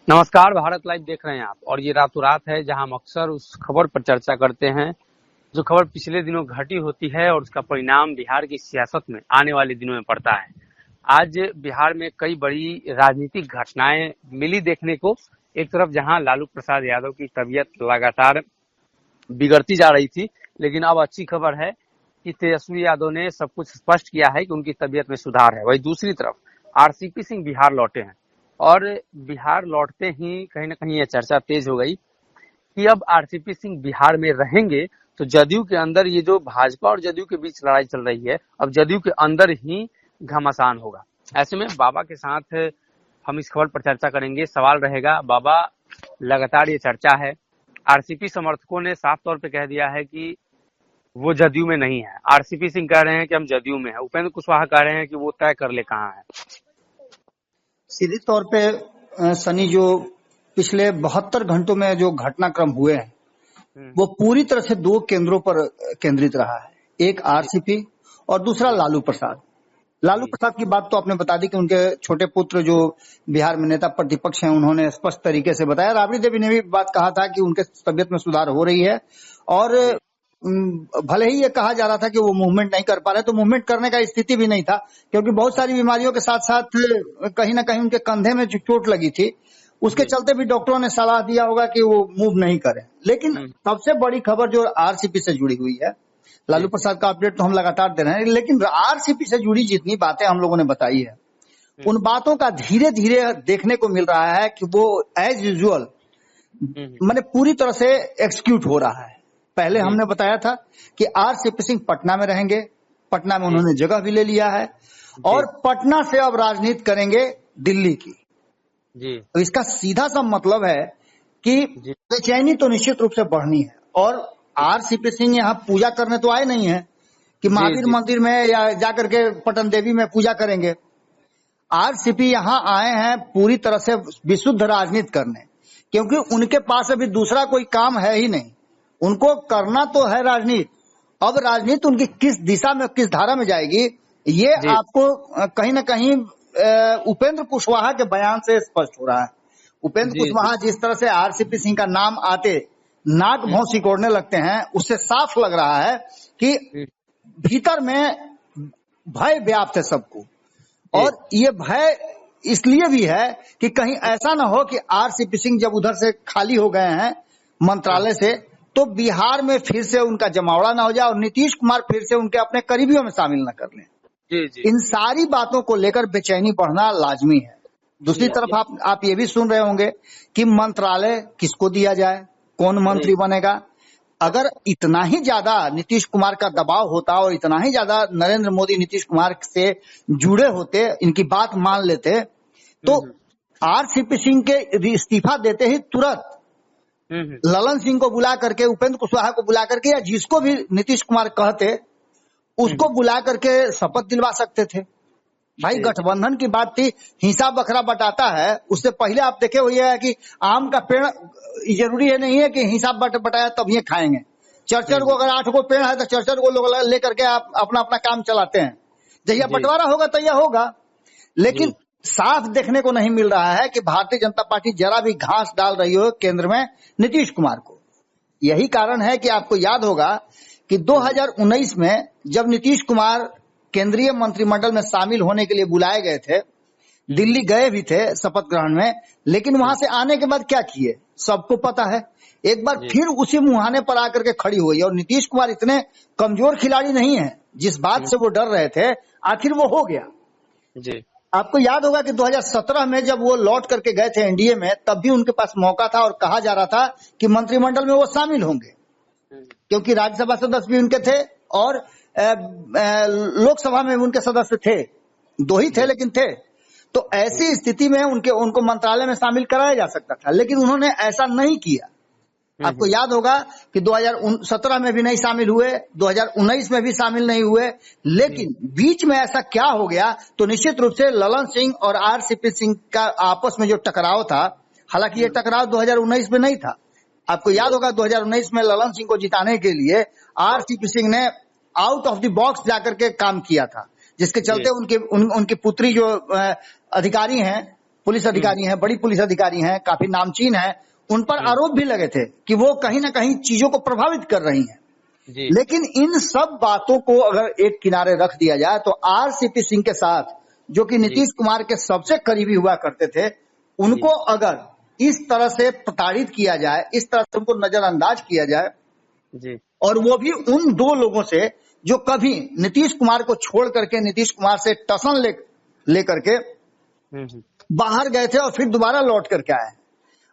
नमस्कार, भारत लाइव देख रहे हैं आप। और ये रातों रात है जहां हम अक्सर उस खबर पर चर्चा करते हैं जो खबर पिछले दिनों घटी होती है और उसका परिणाम बिहार की सियासत में आने वाले दिनों में पड़ता है। आज बिहार में कई बड़ी राजनीतिक घटनाएं मिली देखने को। एक तरफ जहां लालू प्रसाद यादव की तबीयत लगातार बिगड़ती जा रही थी, लेकिन अब अच्छी खबर है कि तेजस्वी यादव ने सब कुछ स्पष्ट किया है कि उनकी तबीयत में सुधार है। वहीं दूसरी तरफ आरसीपी सिंह बिहार लौटे हैं और बिहार लौटते ही कहीं ना कहीं यह चर्चा तेज हो गई कि अब आरसीपी सिंह बिहार में रहेंगे तो जदयू के अंदर ये जो भाजपा और जदयू के बीच लड़ाई चल रही है, अब जदयू के अंदर ही घमासान होगा। ऐसे में बाबा के साथ हम इस खबर पर चर्चा करेंगे। सवाल रहेगा, बाबा लगातार ये चर्चा है, आरसीपी समर्थकों ने साफ तौर पे कह दिया है कि वो जदयू में नहीं है, आरसीपी सिंह कह रहे हैं कि हम जदयू में है, उपेंद्र कुशवाहा कह रहे हैं कि वो तय कर ले कहाँ है। सीधे तौर पे सनी, जो पिछले 72 घंटों में जो घटनाक्रम हुए हैं वो पूरी तरह से दो केंद्रों पर केंद्रित रहा है। एक आरसीपी और दूसरा लालू प्रसाद। लालू प्रसाद की बात तो आपने बता दी कि उनके छोटे पुत्र जो बिहार में नेता प्रतिपक्ष हैं उन्होंने स्पष्ट तरीके से बताया। राबड़ी देवी ने भी बात कहा था कि उनके तबियत में सुधार हो रही है और भले ही ये कहा जा रहा था कि वो मूवमेंट नहीं कर पा रहे, तो मूवमेंट करने का स्थिति भी नहीं था क्योंकि बहुत सारी बीमारियों के साथ साथ कहीं ना कहीं उनके कंधे में जो चोट लगी थी उसके चलते भी डॉक्टरों ने सलाह दिया होगा कि वो मूव नहीं करें। लेकिन सबसे बड़ी खबर जो आरसीपी से जुड़ी हुई है, लालू प्रसाद का अपडेट तो हम लगातार दे रहे हैं, लेकिन आरसीपी से जुड़ी जितनी बातें हम लोगों ने बताई है उन बातों का धीरे धीरे देखने को मिल रहा है कि वो एज यूजुअल मैंने पूरी तरह से एक्सिक्यूट हो रहा है। पहले हमने बताया था कि आरसीपी सिंह पटना में रहेंगे, पटना में उन्होंने जगह भी ले लिया है और पटना से अब राजनीति करेंगे दिल्ली की। तो इसका सीधा सा मतलब है कि बेचैनी तो निश्चित रूप से बढ़नी है। और आरसीपी सिंह यहाँ पूजा करने तो आए नहीं है कि महावीर मंदिर में या जाकर के पटन देवी में पूजा करेंगे। आरसीपी यहाँ आए हैं पूरी तरह से विशुद्ध राजनीति करने, क्योंकि उनके पास अभी दूसरा कोई काम है ही नहीं। उनको करना तो है राजनीति। अब राजनीति उनकी किस दिशा में, किस धारा में जाएगी, ये आपको कहीं ना कहीं उपेंद्र कुशवाहा के बयान से स्पष्ट हो रहा है। उपेंद्र कुशवाहा जिस तरह से आरसीपी सिंह का नाम आते नाक भौं सिकोड़ने लगते हैं, उससे साफ लग रहा है कि भीतर में भय व्याप्त है सबको। और ये भय इसलिए भी है कि कहीं ऐसा ना हो कि आरसीपी सिंह जब उधर से खाली हो गए हैं मंत्रालय से, तो बिहार में फिर से उनका जमावड़ा ना हो जाए और नीतीश कुमार फिर से उनके अपने करीबियों में शामिल न कर लें। इन सारी बातों को लेकर बेचैनी बढ़ना लाजमी है। दूसरी तरफ आप ये भी सुन रहे होंगे कि मंत्रालय किसको दिया जाए, कौन मंत्री बनेगा। अगर इतना ही ज्यादा नीतीश कुमार का दबाव होता और इतना ही ज्यादा नरेंद्र मोदी नीतीश कुमार से जुड़े होते, इनकी बात मान लेते, तो आरसीपी सिंह के इस्तीफा देते ही तुरंत ललन सिंह को बुला करके, उपेंद्र कुशवाहा को बुला करके, या जिसको भी नीतीश कुमार कहते उसको बुला करके शपथ दिलवा सकते थे। भाई गठबंधन की बात थी, हिंसा बखरा बटाता है, उससे पहले आप देखे हुए है कि आम का पेड़ जरूरी है नहीं है कि हिंसा बटाया तब ये खाएंगे। चरचर को अगर 8 को पेड़ है तो चरचर को लोग लेकर के आप अपना अपना काम चलाते हैं। जब बंटवारा होगा तो यह होगा। लेकिन साफ देखने को नहीं मिल रहा है कि भारतीय जनता पार्टी जरा भी घास डाल रही हो केंद्र में नीतीश कुमार को। यही कारण है कि आपको याद होगा कि 2019 में जब नीतीश कुमार केंद्रीय मंत्रिमंडल में शामिल होने के लिए बुलाए गए थे, दिल्ली गए भी थे शपथ ग्रहण में, लेकिन वहां से आने के बाद क्या किए सबको पता है। एक बार फिर उसी मुहाने पर आकर के खड़ी हुई। और नीतीश कुमार इतने कमजोर खिलाड़ी नहीं है, जिस बात से वो डर रहे थे आखिर वो हो गया। आपको याद होगा कि 2017 में जब वो लौट करके गए थे एनडीए में, तब भी उनके पास मौका था और कहा जा रहा था कि मंत्रिमंडल में वो शामिल होंगे, क्योंकि राज्यसभा सदस्य भी उनके थे और लोकसभा में उनके सदस्य थे, 2 ही थे लेकिन थे। तो ऐसी स्थिति में उनको मंत्रालय में शामिल कराया जा सकता था, लेकिन उन्होंने ऐसा नहीं किया। आपको याद होगा कि 2017 में भी नहीं शामिल हुए, 2019 में भी शामिल नहीं हुए। लेकिन बीच में ऐसा क्या हो गया, तो निश्चित रूप से ललन सिंह और आरसीपी सिंह का आपस में जो टकराव था, हालांकि ये टकराव 2019 में नहीं था। आपको याद होगा 2019 में ललन सिंह को जिताने के लिए आरसीपी सिंह ने आउट ऑफ द बॉक्स जाकर के काम किया था, जिसके चलते उनकी पुत्री जो अधिकारी हैं पुलिस अधिकारी हैं, बड़ी पुलिस अधिकारी हैं, काफी नामचीन हैं, उन पर आरोप भी लगे थे कि वो कहीं ना कहीं चीजों को प्रभावित कर रही हैं। जी लेकिन इन सब बातों को अगर एक किनारे रख दिया जाए तो आरसीपी सिंह के साथ, जो कि नीतीश कुमार के सबसे करीबी हुआ करते थे, उनको अगर इस तरह से प्रताड़ित किया जाए, इस तरह से उनको नजरअंदाज किया जाए, जी और वो भी उन दो लोगों से जो कभी नीतीश कुमार को छोड़ करके, नीतीश कुमार से टसन ले करके बाहर गए थे और फिर दोबारा लौट करके आए।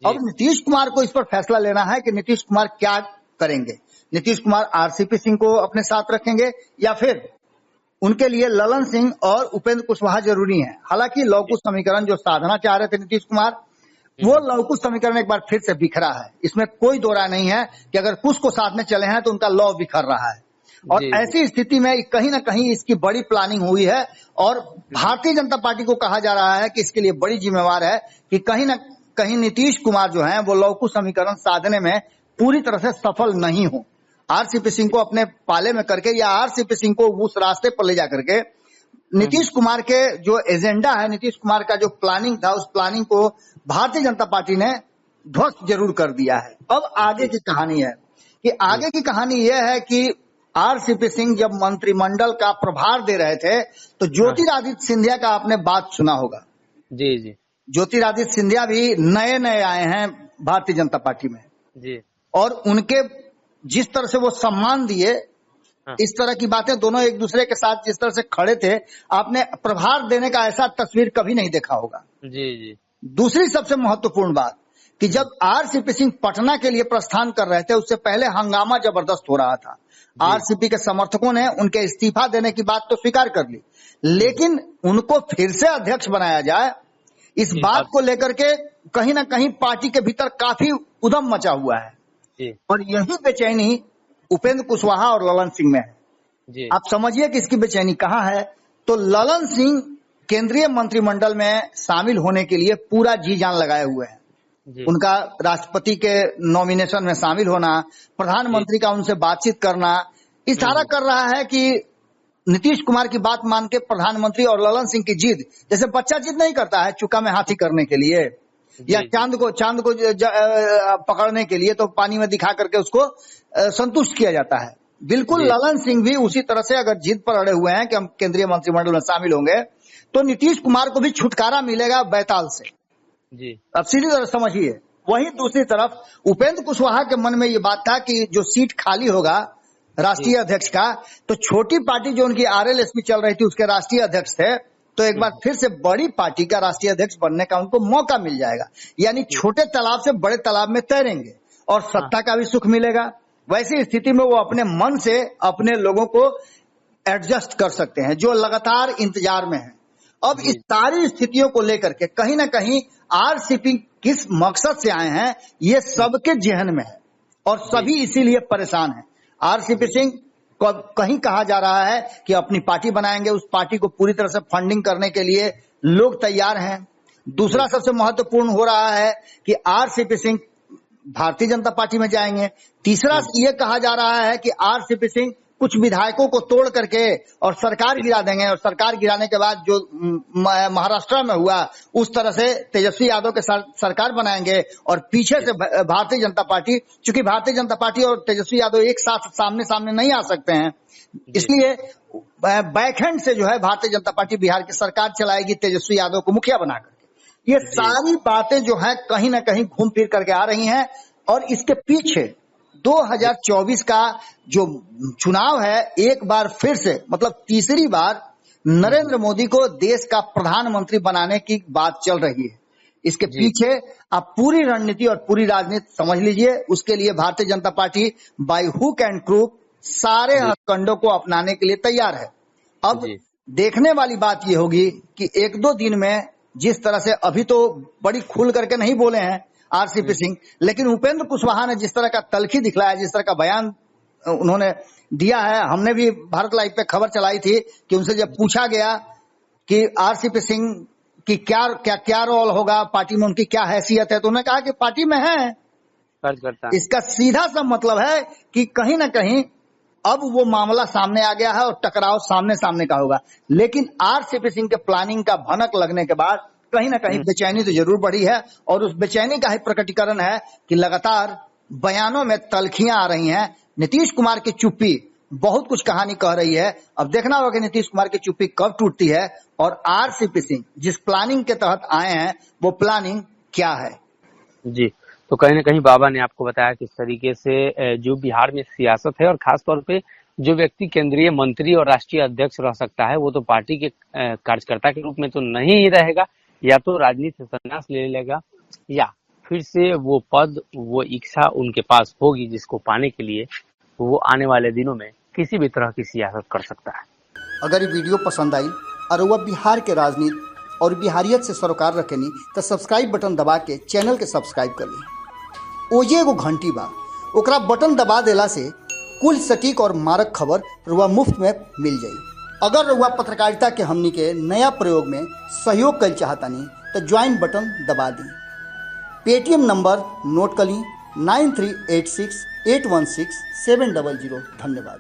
अब नीतीश कुमार को इस पर फैसला लेना है कि नीतीश कुमार क्या करेंगे। नीतीश कुमार आरसीपी सिंह को अपने साथ रखेंगे या फिर उनके लिए ललन सिंह और उपेंद्र कुशवाहा जरूरी है। हालांकि लव कुश समीकरण जो साधना चाह रहे थे नीतीश कुमार, वो लव कुश समीकरण एक बार फिर से बिखरा है। इसमें कोई दो राय नहीं है कि अगर कुछ को साथ में चले हैं तो उनका लव बिखर रहा है। और ऐसी स्थिति में कहीं ना कहीं इसकी बड़ी प्लानिंग हुई है और भारतीय जनता पार्टी को कहा जा रहा है कि इसके लिए बड़ी जिम्मेवार है कि कहीं ना कहीं नीतीश कुमार जो है वो लव कुश समीकरण साधने में पूरी तरह से सफल नहीं हो। आरसीपी सिंह को अपने पाले में करके या आरसीपी सिंह को उस रास्ते पर ले जा करके नीतीश कुमार के जो एजेंडा है, नीतीश कुमार का जो प्लानिंग था, उस प्लानिंग को भारतीय जनता पार्टी ने ध्वस्त जरूर कर दिया है। अब आगे की कहानी है कि आगे की कहानी यह है कि आरसीपी सिंह जब मंत्रिमंडल का प्रभार दे रहे थे तो ज्योतिरादित्य सिंधिया का आपने बात सुना होगा। जी जी ज्योतिरादित्य सिंधिया भी नए नए आए हैं भारतीय जनता पार्टी में जी, और उनके जिस तरह से वो सम्मान दिए, इस तरह की बातें, दोनों एक दूसरे के साथ जिस तरह से खड़े थे, आपने प्रभार देने का ऐसा तस्वीर कभी नहीं देखा होगा। जी जी। दूसरी सबसे महत्वपूर्ण बात कि जब आरसीपी सिंह पटना के लिए प्रस्थान कर रहे थे, उससे पहले हंगामा जबरदस्त हो रहा था। आरसीपी के समर्थकों ने उनके इस्तीफा देने की बात तो स्वीकार कर ली, लेकिन उनको फिर से अध्यक्ष बनाया जाए, इस बात को लेकर के कहीं ना कहीं पार्टी के भीतर काफी उधम मचा हुआ है। और यही बेचैनी उपेंद्र कुशवाहा और ललन सिंह में है। आप समझिए कि इसकी बेचैनी कहाँ है। तो ललन सिंह केंद्रीय मंत्रिमंडल में शामिल होने के लिए पूरा जी जान लगाए हुए हैं। उनका राष्ट्रपति के नॉमिनेशन में शामिल होना, प्रधानमंत्री का उनसे बातचीत करना, इशारा कर रहा है कि नीतीश कुमार की बात मान के प्रधानमंत्री और ललन सिंह की जिद, जैसे बच्चा जिद नहीं करता है चुका में हाथी करने के लिए या चांद को पकड़ने के लिए, तो पानी में दिखा करके उसको संतुष्ट किया जाता है। बिल्कुल ललन सिंह भी उसी तरह से अगर जिद पर अड़े हुए हैं कि हम केंद्रीय मंत्रिमंडल में शामिल होंगे, तो नीतीश कुमार को भी छुटकारा मिलेगा बैताल से। अब सीधी तरह समझिए। वहीं दूसरी तरफ उपेंद्र कुशवाहा के मन में ये बात था कि जो सीट खाली होगा राष्ट्रीय अध्यक्ष का, तो छोटी पार्टी जो उनकी आरएलएसपी चल रही थी उसके राष्ट्रीय अध्यक्ष थे, तो एक बार फिर से बड़ी पार्टी का राष्ट्रीय अध्यक्ष बनने का उनको मौका मिल जाएगा। यानी छोटे तालाब से बड़े तालाब में तैरेंगे और सत्ता का भी सुख मिलेगा। वैसी स्थिति में वो अपने मन से अपने लोगों को एडजस्ट कर सकते हैं जो लगातार इंतजार में है। अब इस सारी स्थितियों को लेकर के कहीं ना कहीं आरसीपी किस मकसद से आए हैं ये सबके जहन में है और सभी इसीलिए परेशान हैं। आरसीपी सिंह को कहीं कहा जा रहा है कि अपनी पार्टी बनाएंगे, उस पार्टी को पूरी तरह से फंडिंग करने के लिए लोग तैयार हैं। दूसरा सबसे महत्वपूर्ण हो रहा है कि आरसीपी सिंह भारतीय जनता पार्टी में जाएंगे। तीसरा ये कहा जा रहा है कि आरसीपी सिंह कुछ विधायकों को तोड़ करके और सरकार गिरा देंगे, और सरकार गिराने के बाद जो महाराष्ट्र में हुआ उस तरह से तेजस्वी यादव के साथ सरकार बनाएंगे और पीछे से भारतीय जनता पार्टी, चूंकि भारतीय जनता पार्टी और तेजस्वी यादव एक साथ सामने सामने नहीं आ सकते हैं, इसलिए बैकहैंड से जो है भारतीय जनता पार्टी बिहार की सरकार चलाएगी तेजस्वी यादव को मुखिया बना करके। ये सारी बातें जो है कहीं ना कहीं घूम फिर करके आ रही हैं और इसके पीछे 2024 का जो चुनाव है, एक बार फिर से मतलब तीसरी बार नरेंद्र मोदी को देश का प्रधानमंत्री बनाने की बात चल रही है। इसके पीछे आप पूरी रणनीति और पूरी राजनीति समझ लीजिए। उसके लिए Bharatiya Janata party by hook and crook सारे हथकंडों को अपनाने के लिए तैयार है। अब देखने वाली बात ये होगी कि एक दो दिन में जिस तरह से, अभी तो बड़ी खुल करके नहीं बोले हैं आरसीपी सिंह, लेकिन उपेंद्र कुशवाहा ने जिस तरह का तलखी दिखलाया, जिस तरह का बयान उन्होंने दिया है, हमने भी भारत लाइव पे खबर चलाई थी कि उनसे जब पूछा गया कि आरसीपी सिंह की क्या रोल होगा पार्टी में, उनकी क्या हैसियत है, तो उन्होंने कहा कि पार्टी में है। इसका सीधा सा मतलब है कि कहीं ना कहीं अब वो मामला सामने आ गया है और टकराव सामने सामने का होगा। लेकिन आरसीपी सिंह के प्लानिंग का भनक लगने के बाद कहीं ना कहीं बेचैनी तो जरूर बढ़ी है, और उस बेचैनी का ही प्रकटीकरण है कि लगातार बयानों में तल्खियां आ रही हैं। नीतीश कुमार की चुप्पी बहुत कुछ कहानी कह रही है। अब देखना होगा कि नीतीश कुमार की चुप्पी कब टूटती है और आरसीपी सिंह जिस प्लानिंग के तहत आए हैं वो प्लानिंग क्या है। जी, तो कहीं ना कहीं बाबा ने आपको बताया किस तरीके से जो बिहार में सियासत है, और खास तौर पे जो व्यक्ति केंद्रीय मंत्री और राष्ट्रीय अध्यक्ष रह सकता है वो तो पार्टी के कार्यकर्ता के रूप में तो नहीं ही रहेगा, या तो राजनीति से संन्यास ले लेगा, या फिर से वो पद, वो इच्छा उनके पास होगी जिसको पाने के लिए वो आने वाले दिनों में किसी भी तरह की सियासत कर सकता है। अगर ये वीडियो पसंद आई और वह बिहार के राजनीति और बिहारियत से सरोकार रखेनी तो सब्सक्राइब बटन दबा के चैनल के सब्सक्राइब कर ली। ओजे एगो घंटी बा, ओकरा बटन दबा देला से कुल सटीक और मारक खबर रुआ मुफ्त में मिल जाई। अगर रुआ पत्रकारिता के हमनी के नया प्रयोग में सहयोग कर चाहतानी तो ज्वाइन बटन दबा दी। पेटीएम नंबर नोट कर ली 9386816700। धन्यवाद।